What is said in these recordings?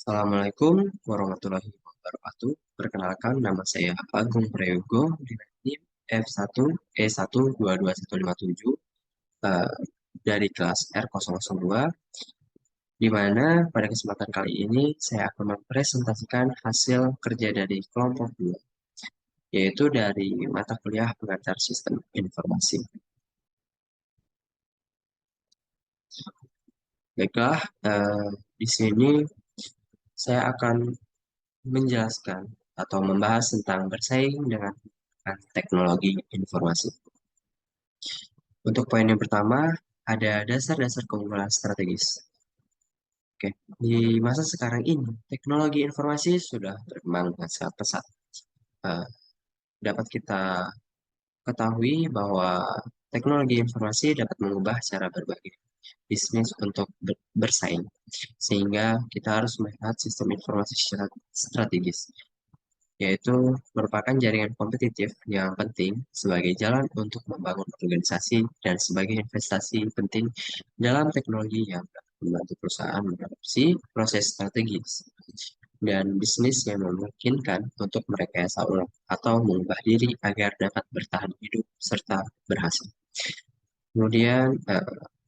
Assalamualaikum warahmatullahi wabarakatuh. Perkenalkan, nama saya Agung Prayogo dengan NIM F1E1225157 dari kelas R002, di mana pada kesempatan kali ini saya akan mempresentasikan hasil kerja dari kelompok 2, yaitu dari mata kuliah pengantar sistem informasi. Baiklah, di sini saya akan menjelaskan atau membahas tentang bersaing dengan teknologi informasi. Untuk poin yang pertama, ada dasar-dasar keunggulan strategis. Oke, di masa sekarang ini, teknologi informasi sudah berkembang dengan sangat pesat. Eh, Dapat kita ketahui bahwa teknologi informasi dapat mengubah cara berbagai bisnis untuk bersaing, sehingga kita harus melihat sistem informasi secara strategis, yaitu merupakan jaringan kompetitif yang penting sebagai jalan untuk membangun organisasi dan sebagai investasi penting dalam teknologi yang dapat membantu perusahaan mengadopsi proses strategis dan bisnis yang memungkinkan untuk merekayasa ulang atau mengubah diri agar dapat bertahan hidup serta berhasil. Kemudian,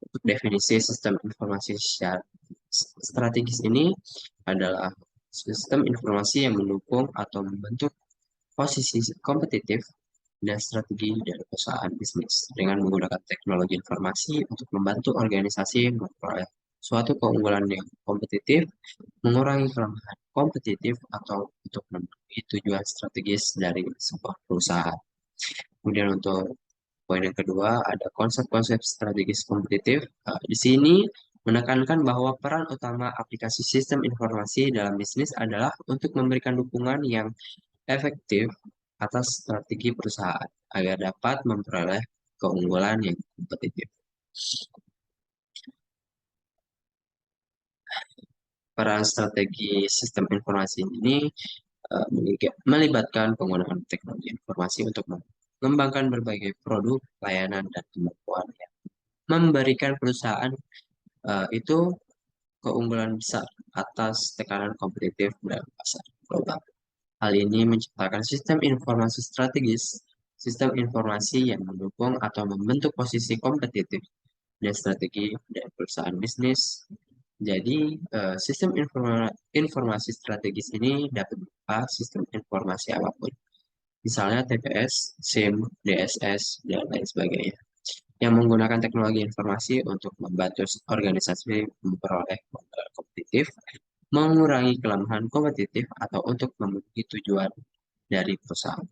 untuk definisi sistem informasi secara strategis ini adalah sistem informasi yang mendukung atau membentuk posisi kompetitif dan strategi dari perusahaan bisnis dengan menggunakan teknologi informasi untuk membantu organisasi memperoleh suatu keunggulan yang kompetitif, mengurangi kelemahan kompetitif, atau untuk memenuhi tujuan strategis dari sebuah perusahaan. Kemudian untuk poin yang kedua ada konsep-konsep strategis kompetitif. Di sini menekankan bahwa peran utama aplikasi sistem informasi dalam bisnis adalah untuk memberikan dukungan yang efektif atas strategi perusahaan agar dapat memperoleh keunggulan yang kompetitif. Peran strategi sistem informasi ini melibatkan penggunaan teknologi informasi untuk mengembangkan berbagai produk, layanan, dan kemampuan yang memberikan perusahaan itu keunggulan besar atas tekanan kompetitif dalam pasar global. Hal ini menciptakan sistem informasi strategis, sistem informasi yang mendukung atau membentuk posisi kompetitif dan strategi dari perusahaan bisnis. Jadi, sistem informasi strategis ini dapat berupa sistem informasi apapun, misalnya TPS, SIM, DSS, dan lain sebagainya, yang menggunakan teknologi informasi untuk membantu organisasi memperoleh keunggulan kompetitif, mengurangi kelemahan kompetitif, atau untuk memenuhi tujuan dari perusahaan.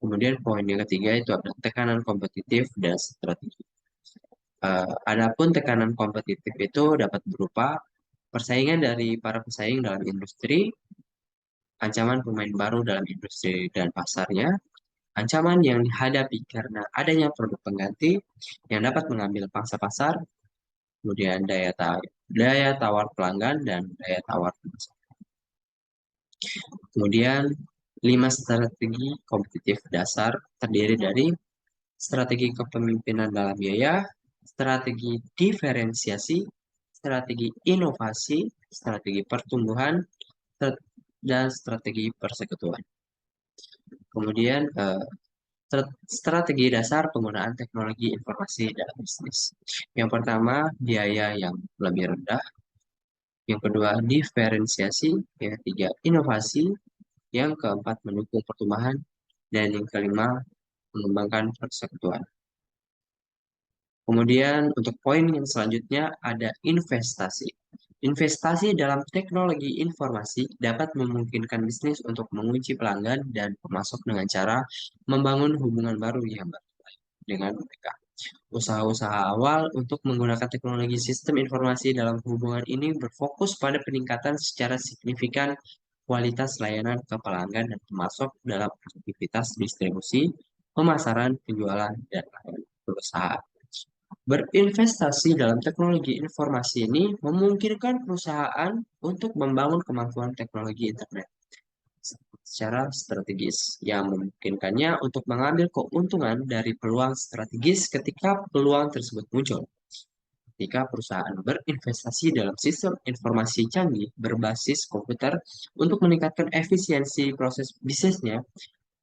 Kemudian poin yang ketiga itu ada tekanan kompetitif dan strategi. Adapun tekanan kompetitif itu dapat berupa persaingan dari para pesaing dalam industri, ancaman pemain baru dalam industri dan pasarnya, ancaman yang dihadapi karena adanya produk pengganti yang dapat mengambil pangsa pasar, kemudian daya tawar pelanggan dan daya tawar pemasok. Kemudian 5 strategi kompetitif dasar terdiri dari strategi kepemimpinan dalam biaya, strategi diferensiasi, strategi inovasi, strategi pertumbuhan, dan strategi persekutuan. Kemudian strategi dasar penggunaan teknologi informasi dalam bisnis. Yang pertama, biaya yang lebih rendah. Yang kedua, diferensiasi. Yang ketiga, inovasi. Yang keempat, mendukung pertumbuhan. Dan yang kelima, mengembangkan persekutuan. Kemudian untuk poin yang selanjutnya ada investasi. Investasi dalam teknologi informasi dapat memungkinkan bisnis untuk mengunci pelanggan dan pemasok dengan cara membangun hubungan baru yang baik dengan mereka. Usaha-usaha awal untuk menggunakan teknologi sistem informasi dalam hubungan ini berfokus pada peningkatan secara signifikan kualitas layanan ke pelanggan dan pemasok dalam aktivitas distribusi, pemasaran, penjualan, dan layanan perusahaan. Berinvestasi dalam teknologi informasi ini memungkinkan perusahaan untuk membangun kemampuan teknologi internet secara strategis yang memungkinkannya untuk mengambil keuntungan dari peluang strategis ketika peluang tersebut muncul. ketika perusahaan berinvestasi dalam sistem informasi canggih berbasis komputer untuk meningkatkan efisiensi proses bisnisnya.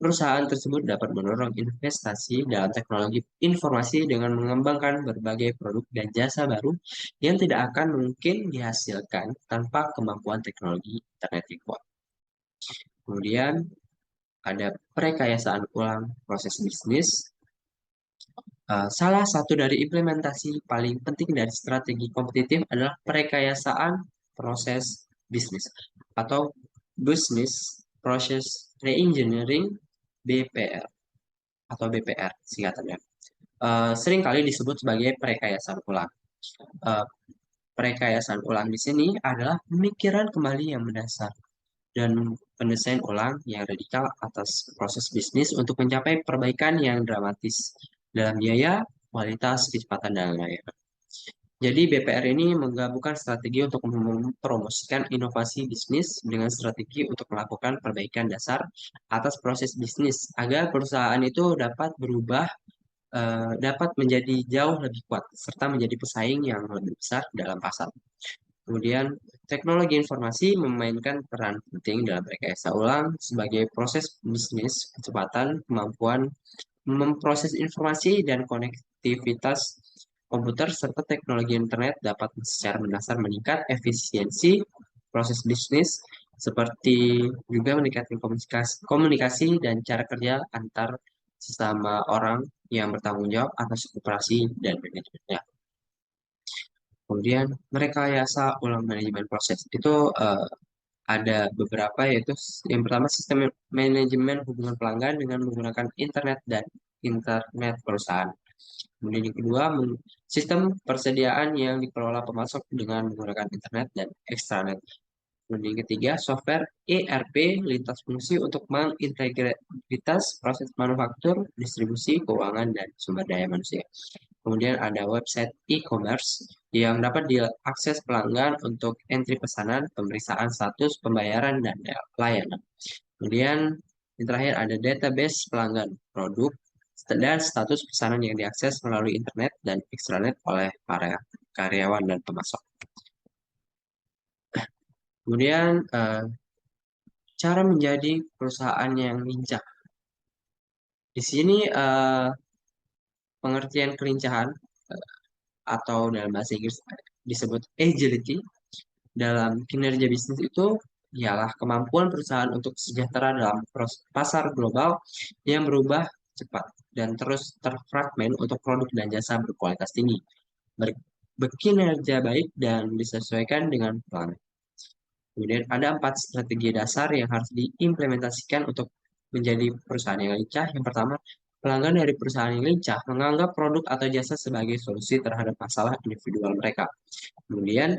Perusahaan tersebut dapat mendorong investasi dalam teknologi informasi dengan mengembangkan berbagai produk dan jasa baru yang tidak akan mungkin dihasilkan tanpa kemampuan teknologi internet yang kuat. Kemudian ada perekayasaan ulang proses bisnis. Salah satu dari implementasi paling penting dari strategi kompetitif adalah perekayasaan proses bisnis atau Business Process Reengineering (BPR) atau BPR singkatannya. Seringkali disebut sebagai perekayasaan ulang. Eh, Perekayasaan ulang di sini adalah pemikiran kembali yang mendasar dan pendesain ulang yang radikal atas proses bisnis untuk mencapai perbaikan yang dramatis dalam biaya, kualitas, kecepatan, dan layanan. Jadi BPR ini menggabungkan strategi untuk mempromosikan inovasi bisnis dengan strategi untuk melakukan perbaikan dasar atas proses bisnis agar perusahaan itu dapat berubah, dapat menjadi jauh lebih kuat serta menjadi pesaing yang lebih besar dalam pasar. Kemudian, teknologi informasi memainkan peran penting dalam rekayasa ulang sebagai proses bisnis, kecepatan, kemampuan memproses informasi dan konektivitas komputer serta teknologi internet dapat secara mendasar meningkat efisiensi proses bisnis seperti juga meningkatkan komunikasi dan cara kerja antar sesama orang yang bertanggung jawab atas operasi dan manajemennya. Kemudian merekayasa ulang manajemen proses itu ada beberapa, yaitu yang pertama sistem manajemen hubungan pelanggan dengan menggunakan internet dan internet perusahaan. Kemudian yang kedua, sistem persediaan yang dikelola pemasok dengan menggunakan internet dan extranet. Kemudian yang ketiga, software ERP lintas fungsi untuk mengintegritas proses manufaktur, distribusi, keuangan, dan sumber daya manusia. Kemudian ada website e-commerce yang dapat diakses pelanggan untuk entry pesanan, pemeriksaan status, pembayaran, dan layanan. Kemudian yang terakhir ada database pelanggan produk dan status pesanan yang diakses melalui internet dan extranet oleh para karyawan dan pemasok. Kemudian cara menjadi perusahaan yang lincah. Di sini pengertian kelincahan eh, atau dalam bahasa Inggris disebut agility dalam kinerja bisnis itu ialah kemampuan perusahaan untuk sejahtera dalam pasar global yang berubah cepat dan terus terfragmen untuk produk dan jasa berkualitas tinggi, berkinerja baik dan disesuaikan dengan pelanggan. Kemudian ada 4 strategi dasar yang harus diimplementasikan untuk menjadi perusahaan yang lincah. Yang pertama, pelanggan dari perusahaan yang lincah menganggap produk atau jasa sebagai solusi terhadap masalah individual mereka. Kemudian,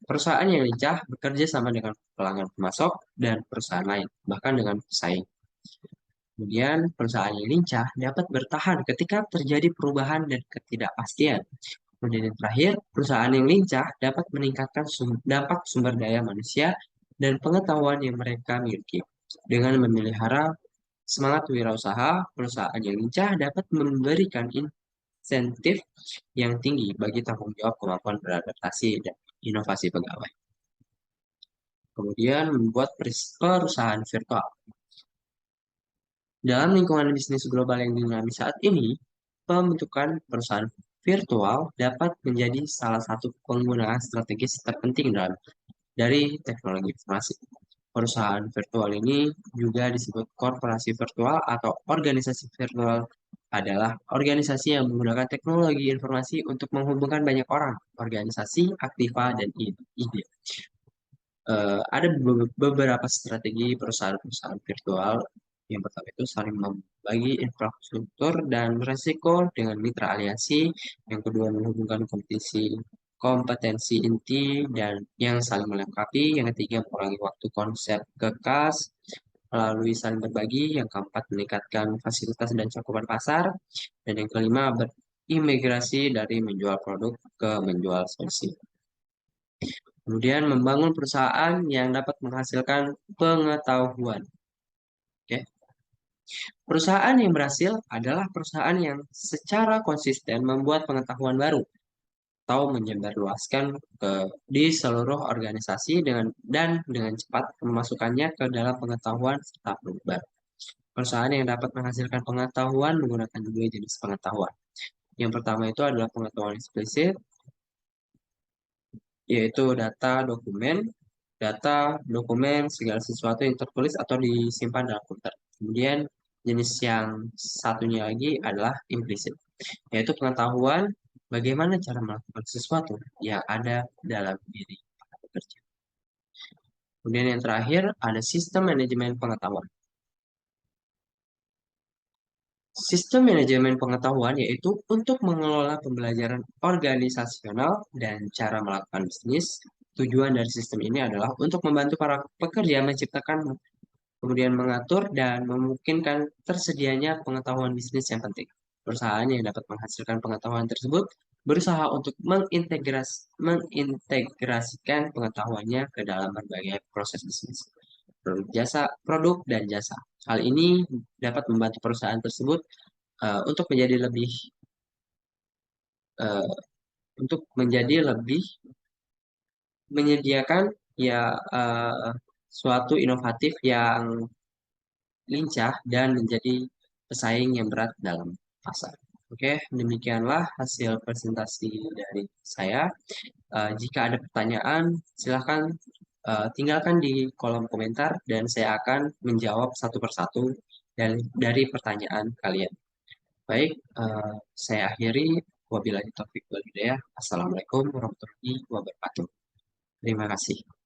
perusahaan yang lincah bekerja sama dengan pelanggan pemasok dan perusahaan lain, bahkan dengan pesaing. Kemudian, perusahaan yang lincah dapat bertahan ketika terjadi perubahan dan ketidakpastian. Kemudian yang terakhir, perusahaan yang lincah dapat meningkatkan dampak sumber daya manusia dan pengetahuan yang mereka miliki. Dengan memelihara semangat wirausaha, perusahaan yang lincah dapat memberikan insentif yang tinggi bagi tanggung jawab kemampuan beradaptasi dan inovasi pegawai. Kemudian membuat perusahaan virtual. Dalam lingkungan bisnis global yang dinamis saat ini, pembentukan perusahaan virtual dapat menjadi salah satu penggunaan strategis terpenting dari teknologi informasi. Perusahaan virtual ini juga disebut korporasi virtual atau organisasi virtual adalah organisasi yang menggunakan teknologi informasi untuk menghubungkan banyak orang, organisasi, aktiva, dan ide. Ada beberapa strategi perusahaan-perusahaan virtual. Yang pertama itu saling membagi infrastruktur dan risiko dengan mitra aliansi. Yang kedua menghubungkan kompetensi inti dan yang saling melengkapi. Yang ketiga mengurangi waktu konsep kekas melalui saling berbagi. Yang keempat meningkatkan fasilitas dan cakupan pasar. Dan yang kelima berimigrasi dari menjual produk ke menjual solusi. Kemudian membangun perusahaan yang dapat menghasilkan pengetahuan. Oke. Perusahaan yang berhasil adalah perusahaan yang secara konsisten membuat pengetahuan baru atau menyebarluaskan di seluruh organisasi dengan cepat memasukkannya ke dalam pengetahuan serta penyebar. Perusahaan yang dapat menghasilkan pengetahuan menggunakan dua jenis pengetahuan. Yang pertama itu adalah pengetahuan eksplisit, yaitu data, dokumen, segala sesuatu yang tertulis atau disimpan dalam komputer. Kemudian jenis yang satunya lagi adalah implisit, yaitu pengetahuan bagaimana cara melakukan sesuatu yang ada dalam diri para pekerja. Kemudian yang terakhir ada sistem manajemen pengetahuan. Sistem manajemen pengetahuan yaitu untuk mengelola pembelajaran organisasional dan cara melakukan bisnis. Tujuan dari sistem ini adalah untuk membantu para pekerja menciptakan, kemudian mengatur dan memungkinkan tersedianya pengetahuan bisnis yang penting. Perusahaan yang dapat menghasilkan pengetahuan tersebut berusaha untuk mengintegrasikan pengetahuannya ke dalam berbagai proses bisnis, produk dan jasa. Hal ini dapat membantu perusahaan tersebut untuk menjadi eh, lebih menyediakan ya suatu inovatif yang lincah dan menjadi pesaing yang berat dalam pasar. Oke, demikianlah hasil presentasi dari saya. Jika ada pertanyaan, silahkan tinggalkan di kolom komentar dan saya akan menjawab satu persatu dari pertanyaan kalian. Baik, saya akhiri. Wabillahi taufiq wal hidayah. Assalamualaikum warahmatullahi wabarakatuh. Terima kasih.